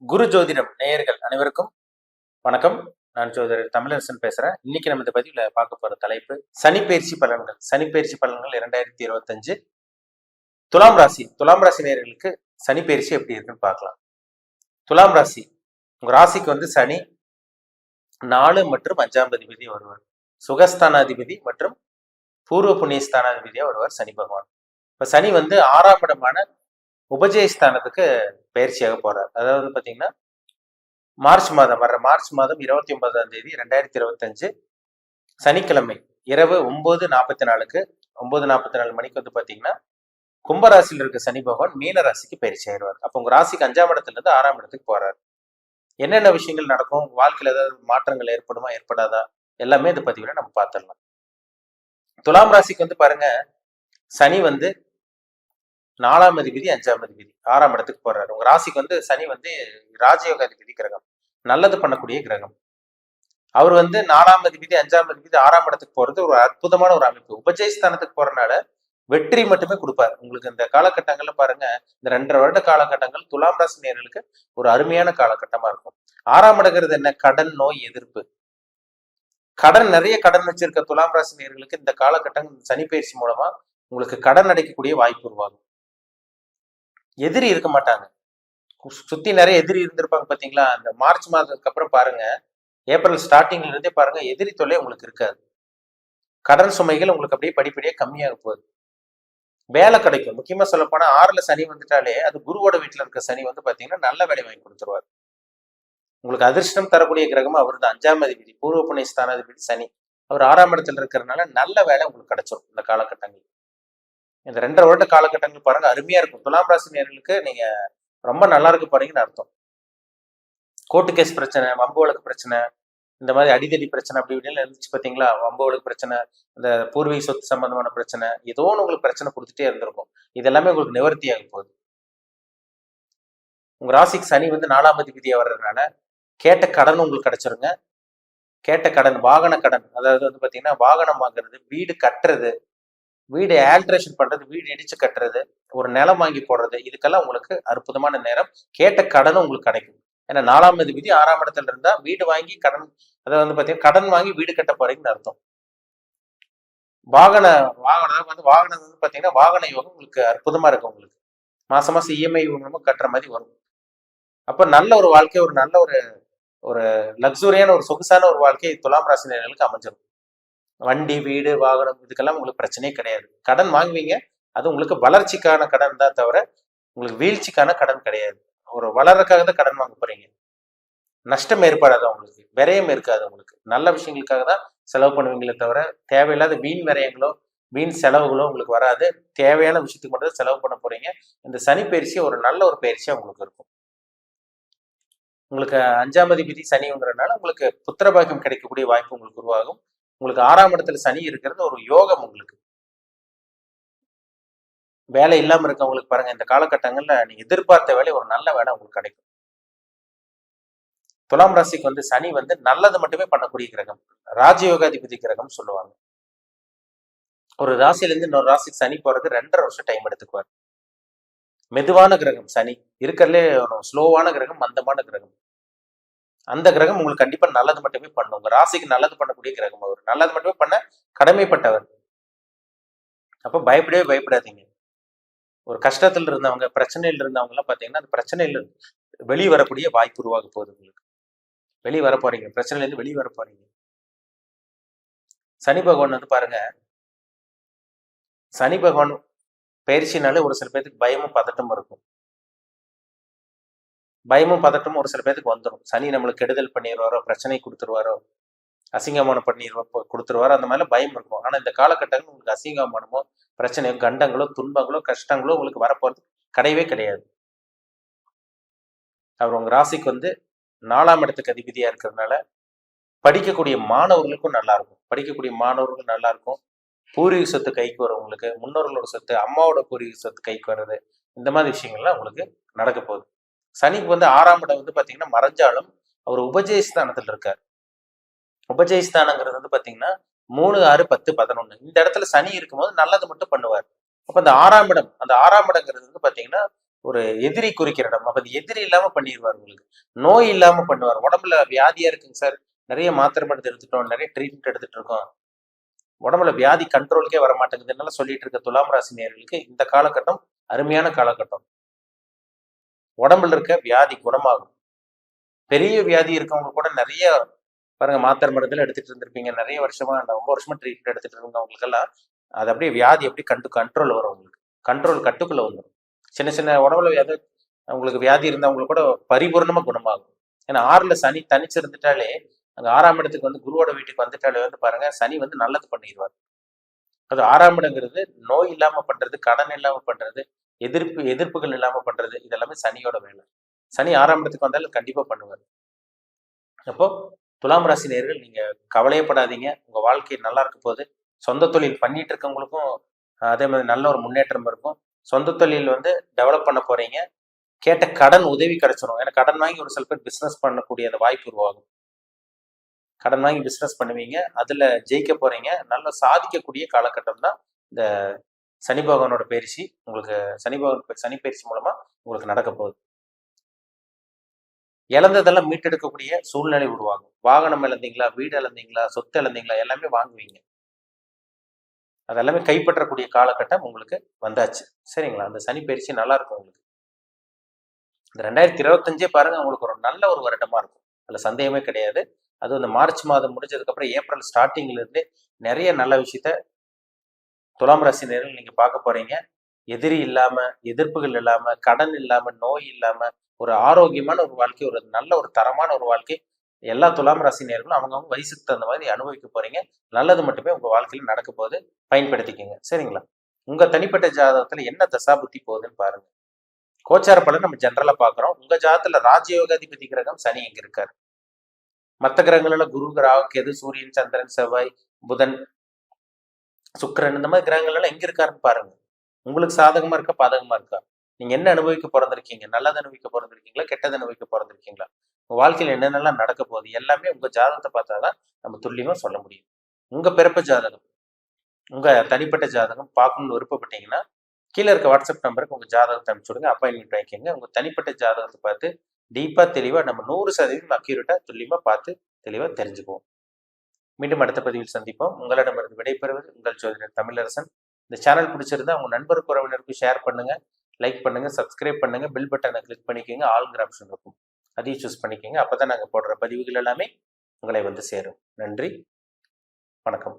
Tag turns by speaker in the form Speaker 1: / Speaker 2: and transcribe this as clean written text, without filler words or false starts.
Speaker 1: குரு ஜோதிடம் நேயர்கள் அனைவருக்கும் வணக்கம். நான் ஜோதிடர் தமிழரசன் பேசுறேன். இன்னைக்கு நம்ம இந்த பதிவுல பார்க்க போற தலைப்பு சனிப்பெயர்ச்சி பலன்கள். சனிப்பெயர்ச்சி பலன்கள் 2025 துலாம் ராசி நேயர்களுக்கு சனிப்பெயர்ச்சி எப்படி இருக்குன்னு பார்க்கலாம். துலாம் ராசி, உங்க ராசிக்கு வந்து சனி 4 மற்றும் 5ஆம் அதிபதி வருவார். சுகஸ்தானாதிபதி மற்றும் பூர்வ புண்ணிய ஸ்தானாதிபதியா வருவார் சனி பகவான். இப்ப சனி வந்து 6ஆம் இடமான உபஜயஸ்தானத்துக்கு பயிற்சியாக போறார். அதாவது பாத்தீங்கன்னா மார்ச் மாதம் 29ஆம் தேதி 2025 சனிக்கிழமை இரவு 9:44 9:44 மணிக்கு வந்து பாத்தீங்கன்னா கும்பராசியில் இருக்க சனி பகவான் மீன ராசிக்கு பயிற்சி ஆயிடுவார். அப்போ உங்க ராசிக்கு 5ஆம் இடத்துல இருந்து 6ஆம் இடத்துக்கு போறாரு. என்னென்ன விஷயங்கள் நடக்கும், வாழ்க்கையில ஏதாவது மாற்றங்கள் ஏற்படுமா ஏற்படாதா, எல்லாமே இந்த பதிவுல நம்ம பார்த்துடலாம். துலாம் ராசிக்கு வந்து பாருங்க, சனி வந்து 4ஆம் அதிபதி 5ஆம் அதிபதி 6ஆம் இடத்துக்கு போறாரு. உங்க ராசிக்கு வந்து சனி வந்து ராஜயோக அதிபதி கிரகம், நல்லது பண்ணக்கூடிய கிரகம். அவர் வந்து 4ஆம் அதிபதி 5ஆம் அதிபதி 6ஆம் இடத்துக்கு போறது ஒரு அற்புதமான ஒரு அமைப்பு. உபஜயஸ்தானத்துக்கு போறதுனால வெற்றி மட்டுமே கொடுப்பாரு உங்களுக்கு. இந்த காலகட்டங்கள்ல பாருங்க, இந்த 2.5 வருட காலகட்டங்கள் துலாம் ராசி நேயர்களுக்கு ஒரு அருமையான காலகட்டமா இருக்கும். 6ஆம் இடங்கிறது என்ன? கடன், நோய், எதிர்ப்பு. நிறைய கடன் வச்சிருக்க துலாம் ராசி நேயர்களுக்கு இந்த காலகட்டம் சனி பயிற்சி மூலமா உங்களுக்கு கடன் அடைக்கக்கூடிய வாய்ப்பு உருவாகும். எதிரி இருக்க மாட்டாங்க. சுத்தி நிறைய எதிரி இருந்திருப்பாங்க பாத்தீங்களா? அந்த மார்ச் மாதத்துக்கு அப்புறம் பாருங்க, ஏப்ரல் ஸ்டார்டிங்ல இருந்தே பாருங்க, எதிரி தொல்லை உங்களுக்கு இருக்காது. கடன் சுமைகள் உங்களுக்கு அப்படியே படிப்படியா கம்மியாக போகுது. வேலை கிடைக்கும். முக்கியமா சொல்ல போனா 6ல சனி வந்துட்டாலே, அது குருவோட வீட்டுல இருக்க சனி வந்து பாத்தீங்கன்னா நல்ல வேலை வாங்கி கொடுத்துருவாரு. உங்களுக்கு அதிர்ஷ்டம் தரக்கூடிய கிரகமா அவர் தான் 5ஆம் அதிபதி, பூர்வ புண்ணிய ஸ்தானாதிபதி சனி. அவர் 6ஆம் இடத்துல இருக்கிறதுனால நல்ல வேலை உங்களுக்கு கிடைச்சிடும் இந்த காலகட்டங்கள். இந்த 2.5 வருட காலகட்டங்கள் பாருங்க, அருமையா இருக்கும். துலாம் ராசி நேயர்களுக்கு நீங்க ரொம்ப நல்லா இருக்க போறீங்கன்னு அர்த்தம். கோர்ட்டு கேஸ் பிரச்சனை, வம்பு வழக்கு பிரச்சனை, இந்த மாதிரி அடிதடி பிரச்சனை அப்படி இப்படின்னு இருந்துச்சு பாத்தீங்களா? வம்பு வழக்கு பிரச்சனை, இந்த பூர்வீக சொத்து சம்பந்தமான பிரச்சனை, ஏதோ ஒன்று உங்களுக்கு பிரச்சனை கொடுத்துட்டே இருந்திருக்கும். இது எல்லாமே உங்களுக்கு நிவர்த்தி ஆக போகுது. உங்க ராசிக்கு சனி வந்து 4ஆம் அதிபதியா வர்றதுனால கேட்ட கடன் உங்களுக்கு கிடைச்சிருங்க. கேட்ட கடன், வாகன கடன், அதாவது வந்து பாத்தீங்கன்னா வாகனம் வாங்குறது, வீடு கட்டுறது, வீடு ஆல்ட்ரேஷன் பண்றது, வீடு இடிச்சு கட்டுறது, ஒரு நிலம் வாங்கி போடுறது, இதுக்கெல்லாம் உங்களுக்கு அற்புதமான நேரம். கேட்ட கடனும் உங்களுக்கு கிடைக்கும். ஏன்னா 4ஆம் அதிபதி 6ஆம் இடத்துல இருந்தா வீடு வாங்கி கடன், அதாவது வந்து பாத்தீங்கன்னா கடன் வாங்கி வீடு கட்ட போறீங்கன்னு அர்த்தம். வாகனம் வந்து பாத்தீங்கன்னா வாகன யோகம் உங்களுக்கு அற்புதமா இருக்கும். உங்களுக்கு மாசம் மாசம் இஎம்ஐ மூலமா கட்டுற மாதிரி வரும். அப்ப நல்ல ஒரு வாழ்க்கை, ஒரு நல்ல ஒரு லக்ஸுரியான ஒரு சொகுசான ஒரு வாழ்க்கை துலாம் ராசி நேயர்களுக்கு அமைஞ்சிடும். வண்டி, வீடு, வாகனம் இதுக்கெல்லாம் உங்களுக்கு பிரச்சனையே கிடையாது. கடன் வாங்குவீங்க, அது உங்களுக்கு வளர்ச்சிக்கான கடன் தான் தவிர உங்களுக்கு வீழ்ச்சிக்கான கடன் கிடையாது. ஒரு வளர்றதுக்காக தான் கடன் வாங்க போறீங்க. நஷ்டம் ஏற்படாது உங்களுக்கு, விரயம் இருக்காது உங்களுக்கு. நல்ல விஷயங்களுக்காக தான் செலவு பண்ணுவீங்களே தவிர தேவையில்லாத வீண் விரயங்களோ வீண் செலவுகளோ உங்களுக்கு வராது. தேவையான விஷயத்துக்கு மட்டும் தான் செலவு பண்ண போறீங்க. இந்த சனி பயிற்சி ஒரு நல்ல ஒரு பயிற்சியா உங்களுக்கு இருக்கும். உங்களுக்கு 5ஆம் அதிபதி சனிங்கிறதுனால உங்களுக்கு புத்திரபாக்கியம் கிடைக்கக்கூடிய வாய்ப்பு உங்களுக்கு உருவாகும். உங்களுக்கு 6ஆம் இடத்துல சனி இருக்கிறது ஒரு யோகம். உங்களுக்கு வேலை இல்லாம இருக்கவங்களுக்கு பாருங்க, இந்த காலகட்டங்கள்ல நீங்க எதிர்பார்த்த வேலை, ஒரு நல்ல வேலை உங்களுக்கு கிடைக்கும். துலாம் ராசிக்கு வந்து சனி வந்து நல்லது மட்டுமே பண்ணக்கூடிய கிரகம், ராஜயோகாதிபதி கிரகம் சொல்லுவாங்க. ஒரு ராசியில இருந்து இன்னொரு ராசிக்கு சனி போறதுக்கு 2.5 வருஷம் டைம் எடுத்துக்குவார். மெதுவான கிரகம் சனி, இருக்கிறதுலே ஸ்லோவான கிரகம், மந்தமான கிரகம். அந்த கிரகம் உங்களுக்கு கண்டிப்பா நல்லது மட்டுமே பண்ணும். உங்க ராசிக்கு நல்லது பண்ணக்கூடிய கிரகம் அவர். நல்லது மட்டுமே பண்ண கடமைப்பட்டவர். அப்ப பயப்படாதீங்க. ஒரு கஷ்டத்துல இருந்தவங்க, பிரச்சனையில் இருந்தவங்க எல்லாம் பாத்தீங்கன்னா அந்த பிரச்சனையில வெளியே வரக்கூடிய வாய்ப்பு உருவாக போகுது. உங்களுக்கு வெளியே வர போறீங்க, பிரச்சனையில இருந்து வெளியே வர போறீங்க. சனி பகவான் வந்து பாருங்க, சனி பகவான் பயிற்சினாலே ஒரு சில பேருக்கு பயமும் பதட்டமும் இருக்கும். பயமும் பதட்டமும் ஒரு சில பேருக்கு வந்துடும். சனி நம்மளுக்கு கெடுதல் பண்ணிடுவாரோ, பிரச்சனை கொடுத்துருவாரோ, அசிங்கமானம் கொடுத்துருவாரோ, அந்த மாதிரிலாம் பயம் இருக்கும். ஆனா இந்த காலகட்டங்கள் உங்களுக்கு அசிங்கமானமோ, பிரச்சனையோ, கண்டங்களோ, துன்பங்களோ, கஷ்டங்களோ உங்களுக்கு வரப்போறது கிடையவே கிடையாது. அவர் உங்க ராசிக்கு வந்து 4ஆம் இடத்துக்கு அதிபதியா இருக்கிறதுனால படிக்கக்கூடிய மாணவர்களுக்கும் நல்லா இருக்கும். படிக்கக்கூடிய மாணவர்களுக்கும் நல்லா இருக்கும். பூர்வீக சொத்து கைக்கு வரும் உங்களுக்கு, முன்னோர்களோட சொத்து, அம்மாவோட பூர்வீக சொத்து கைக்கு வர்றது, இந்த மாதிரி விஷயங்கள்லாம் உங்களுக்கு நடக்க போகுது. சனிக்கு வந்து 6ஆம் இடம் வந்து பாத்தீங்கன்னா மறைஞ்சாலும் அவர் உபஜயஸ்தானத்துல இருக்கார். உபஜயஸ்தானங்கிறது வந்து பாத்தீங்கன்னா 3, 6, 10, 11 இந்த இடத்துல சனி இருக்கும்போது நல்லது மட்டும் பண்ணுவார். அப்ப அந்த 6ஆம் இடம், அந்த 6ஆம் இடங்கிறது வந்து பாத்தீங்கன்னா ஒரு எதிரி குறிக்கிற இடம். அப்ப அது எதிரி இல்லாம பண்ணிடுவார் உங்களுக்கு. நோய் இல்லாம பண்ணுவார். உடம்புல வியாதியா இருக்குங்க சார், நிறைய மாத்திரை மருந்து எடுத்துட்டோம், நிறைய ட்ரீட்மெண்ட் எடுத்துட்டு இருக்கோம், உடம்புல வியாதி கண்ட்ரோலுக்கே வர மாட்டேங்குதுன்னு சொல்லிட்டு இருக்க துலாம் ராசி நேயர்களுக்கு இந்த காலகட்டம் அருமையான காலகட்டம். உடம்புல இருக்க வியாதி குணமாகும். பெரிய வியாதி இருக்கவங்க கூட நிறைய பாருங்க மாத்திரை மருந்துல எடுத்துட்டு இருந்திருப்பீங்க, நிறைய வருஷமா ரொம்ப வருஷமா ட்ரீட்மெண்ட் எடுத்துட்டு இருந்தவங்களுக்கு எல்லாம் அது அப்படியே வியாதி எப்படி கண்ட்ரோல் வரும், உங்களுக்கு கண்ட்ரோல் கட்டுக்குள்ள வந்துடும். சின்ன சின்ன உடம்புல வியாதி உங்களுக்கு வியாதி இருந்தவங்களுக்கு கூட பரிபூர்ணமா குணமாகும். ஏன்னா 6ல சனி தனிச்சிருந்துட்டாலே, அங்க 6ஆம் இடத்துக்கு வந்து குருவோட வீட்டுக்கு வந்துட்டாலே வந்து பாருங்க சனி வந்து நல்லது பண்ணிடுவார். அது 6ஆம் இடங்கிறது நோய் இல்லாம பண்றது, கடன் இல்லாம பண்றது, எதிர்ப்புகள் இல்லாம பண்றது, இதெல்லாமே சனியோட வேலை. சனி 6ஆம் இடத்துக்கு வந்தாலும் கண்டிப்பா பண்ணுவார். அப்போ துலாம் ராசி நேயர்கள் நீங்க கவலையப்படாதீங்க, உங்க வாழ்க்கை நல்லா இருக்க போகுது. சொந்த தொழில் பண்ணிட்டு இருக்கவங்களுக்கும் அதே மாதிரி நல்ல ஒரு முன்னேற்றம் இருக்கும். சொந்த தொழில் வந்து டெவலப் பண்ண போறீங்க. கேட்ட கடன் உதவி கிடைச்சிடும். ஏன்னா கடன் வாங்கி ஒரு சில பேர் பிசினஸ் பண்ணக்கூடிய அந்த வாய்ப்பு உருவாகும். கடன் வாங்கி பிசினஸ் பண்ணுவீங்க, அதுல ஜெயிக்க போறீங்க. நல்லா சாதிக்கக்கூடிய காலகட்டம் தான் இந்த சனி பகவானோட பயிற்சி. உங்களுக்கு சனி பயிற்சி மூலமா உங்களுக்கு நடக்க போகுது. இழந்ததெல்லாம் மீட்டெடுக்கக்கூடிய சூழ்நிலை உருவாகும். வாகனம் இழந்தீங்களா, வீடு இழந்தீங்களா, சொத்து இழந்தீங்களா, எல்லாமே வாங்குவீங்க. அதெல்லாமே கைப்பற்றக்கூடிய காலகட்டம் உங்களுக்கு வந்தாச்சு. சரிங்களா? அந்த சனி பயிற்சி நல்லா இருக்கும் உங்களுக்கு. இந்த 2025 பாருங்க உங்களுக்கு ஒரு நல்ல ஒரு வருடமா இருக்கும். அதுல சந்தேகமே கிடையாது. அதுவும் இந்த மார்ச் மாதம் முடிஞ்சதுக்கு அப்புறம் ஏப்ரல் ஸ்டார்டிங்ல இருந்து நிறைய நல்ல விஷயத்த துலாம் ராசி நேயர்கள் நீங்க பார்க்க போறீங்க. எதிரி இல்லாம, எதிர்ப்புகள் இல்லாம, கடன் இல்லாம, நோய் இல்லாம, ஒரு ஆரோக்கியமான ஒரு வாழ்க்கை, ஒரு நல்ல ஒரு தரமான ஒரு வாழ்க்கை எல்லா துலாம் ராசி நேயர்களும் அவங்கவங்க வயசுக்கு தகுந்த மாதிரி அனுபவிக்க போறீங்க. நல்லது மட்டுமே உங்க வாழ்க்கையில நடக்க போகுது. பயன்படுத்திக்கங்க. சரிங்களா? உங்க தனிப்பட்ட ஜாதகத்துல என்ன தசாபுத்தி போகுதுன்னு பாருங்க. கோச்சார பலன் நம்ம ஜென்ரலா பாக்குறோம். உங்க ஜாதகத்துல ராஜயோகாதிபதி கிரகம் சனி எங்க இருக்காரு? மற்ற கிரகங்கள்ல குரு, ராகு, கேது, சூரியன், சந்திரன், செவ்வாய், புதன், சுக்கிரன் இந்த மாதிரி கிரகங்கள் எல்லாம் எங்க இருக்காருன்னு பாருங்க. உங்களுக்கு சாதகமா இருக்கா, பாதகமா இருக்கா? நீங்க என்ன அனுபவிக்க பிறந்திருக்கீங்க? நல்லது அனுபவிக்க பிறந்திருக்கீங்களா, கெட்டது அனுபவிக்க பிறந்திருக்கீங்களா? உங்க வாழ்க்கையில என்னென்னலாம் நடக்க போகுது எல்லாமே உங்க ஜாதகத்தை பார்த்தாதான் நம்ம துல்லியமா சொல்ல முடியும். உங்க பிறப்பு ஜாதகம், உங்க தனிப்பட்ட ஜாதகம் பார்க்கணும்னு விருப்பப்பட்டீங்கன்னா கீழே இருக்க வாட்ஸ்அப் நம்பருக்கு உங்க ஜாதகத்தை அனுப்பிச்சு விடுங்க, அப்பாயின்மெண்ட் வாங்கிக்கோங்க. உங்க தனிப்பட்ட ஜாதகத்தை பார்த்து டீப்பா தெளிவா நம்ம 100% அக்யூரேட்டா துல்லியமா பார்த்து தெளிவா தெரிஞ்சுக்குவோம். மீண்டும் அடுத்த பதிவில் சந்திப்போம். உங்களிடமிருந்து விடைபெறுவது உங்கள் ஜோதிடர் தமிழரசன். இந்த சேனல் பிடிச்சிருந்தா உங்க நண்பருக்கு உறவினருக்கு ஷேர் பண்ணுங்க, லைக் பண்ணுங்க, சப்ஸ்கிரைப் பண்ணுங்க, பெல் பட்டனை கிளிக் பண்ணிக்கோங்க, ஆல்ங்கிற ஆப்ஷன் இருக்கும், அதையும் சூஸ் பண்ணிக்கோங்க. அப்பதான் நாங்க போடுற பதிவுகள் எல்லாமே உங்களை வந்து சேரும். நன்றி, வணக்கம்.